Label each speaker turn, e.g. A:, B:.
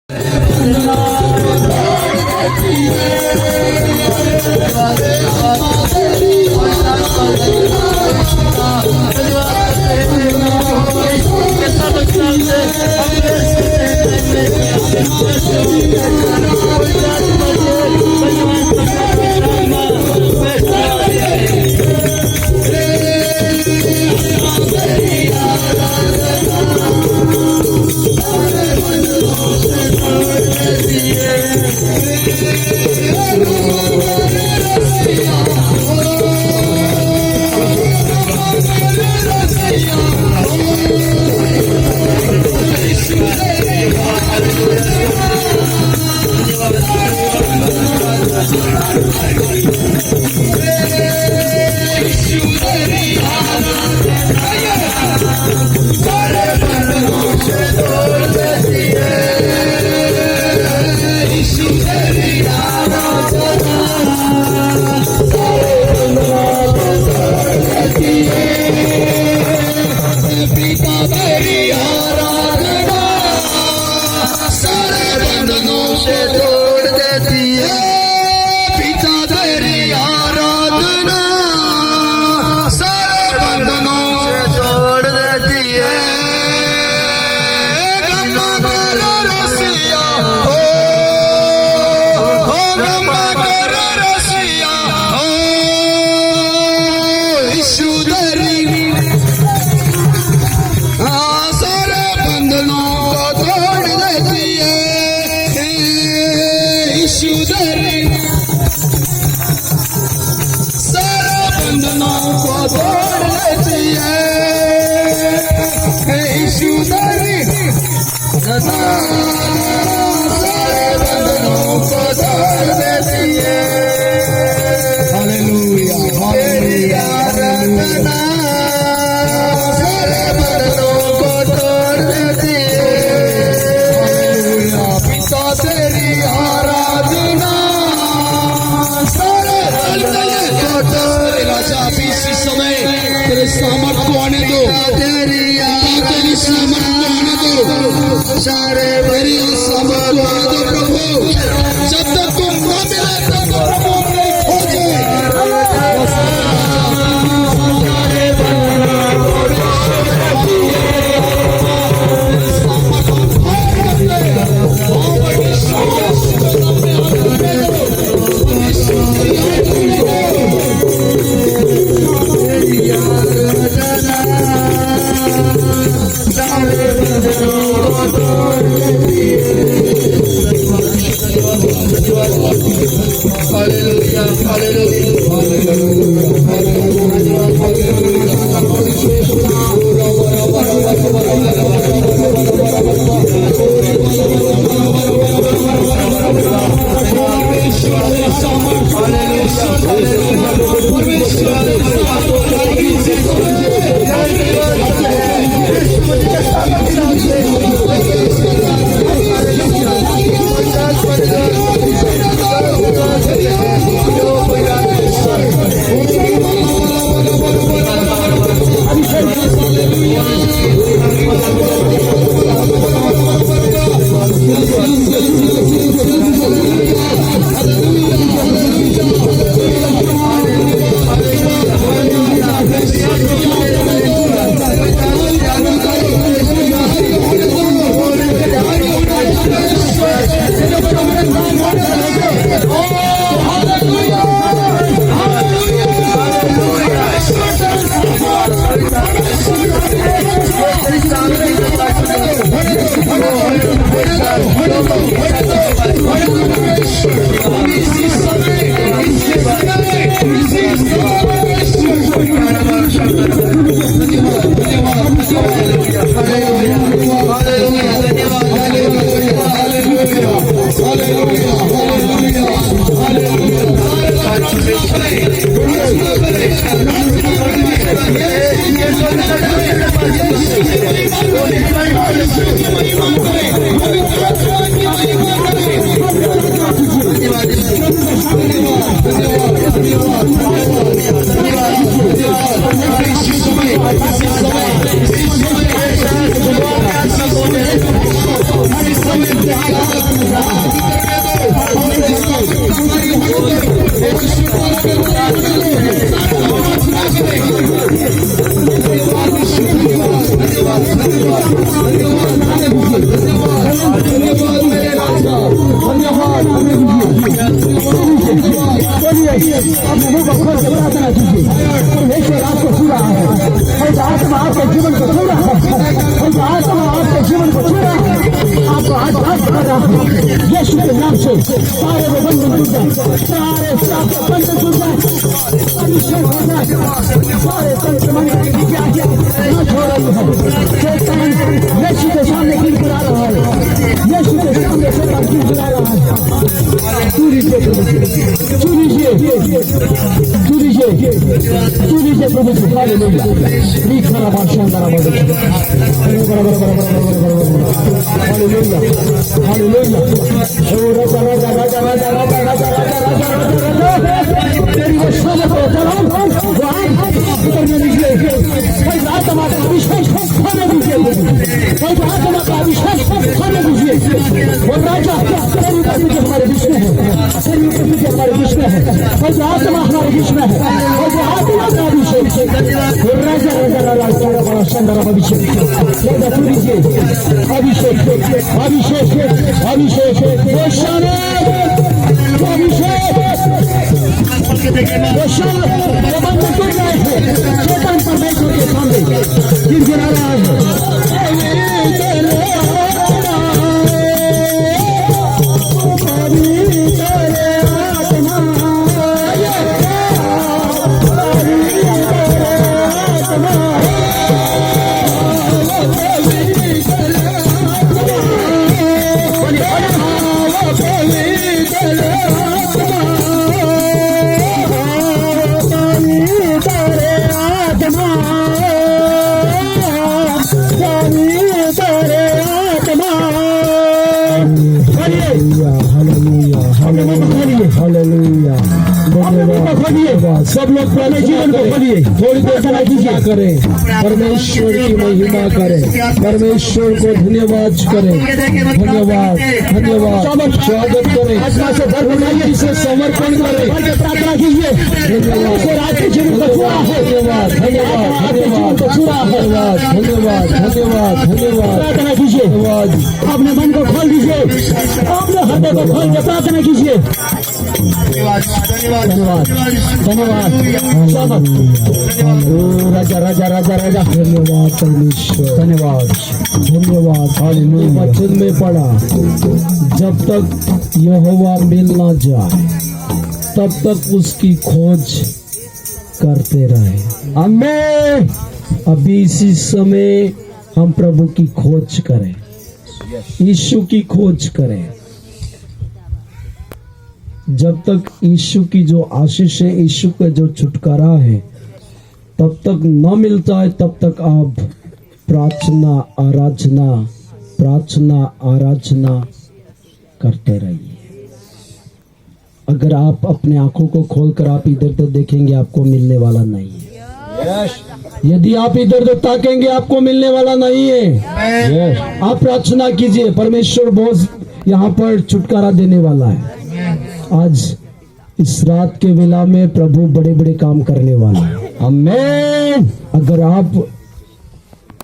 A: Hallelujah. यीशु के नाम से सारे बंधन टूट जाए, सारे बंधन टूट जाए, अभिषेक हो जाए, सारे संक्रमण न छोड़ रही है। शैतान यीशु के सामने गिर गिरा रहा है, यीशु के सामने शैतान गिर गिरा रहा है। चूरी से प्रभु से हालेलुया। लिखा रहा शानदार हालेलुया हालेलुया। तेरी वो शब्द को चलाओ, आत्मा का अभिषेक होने दीजिए, आत्मा का अभिषेक होने दीजिए। वो राजा हमारे बीच में है, हमारे बीच में है, आत्मा हमारे बीच में है, आत्मा का अभिषेक राजा बड़ा शानदार अभिषेक अभिषेक अभिषेक अभिषेक अभिषेक परमेश्वर के सामने गिर गिरा रहा है। सब लोग पहले जीवन को खोलिए, थोड़ी देर का कीजिए करें, परमेश्वर की महिमा करें, परमेश्वर को धन्यवाद करें, धन्यवाद धन्यवाद स्वागत करें, आत्मा से भर बनाइए, इसे समर्पण करें, प्रार्थना कीजिए। धन्यवाद धन्यवाद धन्यवाद धन्यवाद धन्यवाद धन्यवाद धन्यवाद प्रार्थना कीजिए। अपने मन को खोल दीजिए, अपने हृदय को खोल के प्रार्थना कीजिए। धन्यवाद धन्यवाद धन्यवाद राजा राजा राजा राजा धन्यवाद परमेश्वर धन्यवाद धन्यवाद। हालेलुया। वचन में पढ़ा, जब तक यहोवा मिल ना जाए तब तक उसकी खोज करते रहे। आमीन। अभी इसी समय हम प्रभु की खोज करें, यीशु की खोज करें। जब तक यीशु की जो आशीष है, यीशु का जो छुटकारा है, तब तक न मिलता है, तब तक आप प्रार्थना आराधना करते रहिए। अगर आप अपने आंखों को खोलकर आप इधर उधर देखेंगे, आपको मिलने वाला नहीं है। यदि आप इधर उधर ताकेंगे, आपको मिलने वाला नहीं है। आप प्रार्थना कीजिए, परमेश्वर बहुत यहाँ पर छुटकारा देने वाला है। आज इस रात के वेला में प्रभु बड़े बड़े काम करने वाला है। आमीन। अगर आप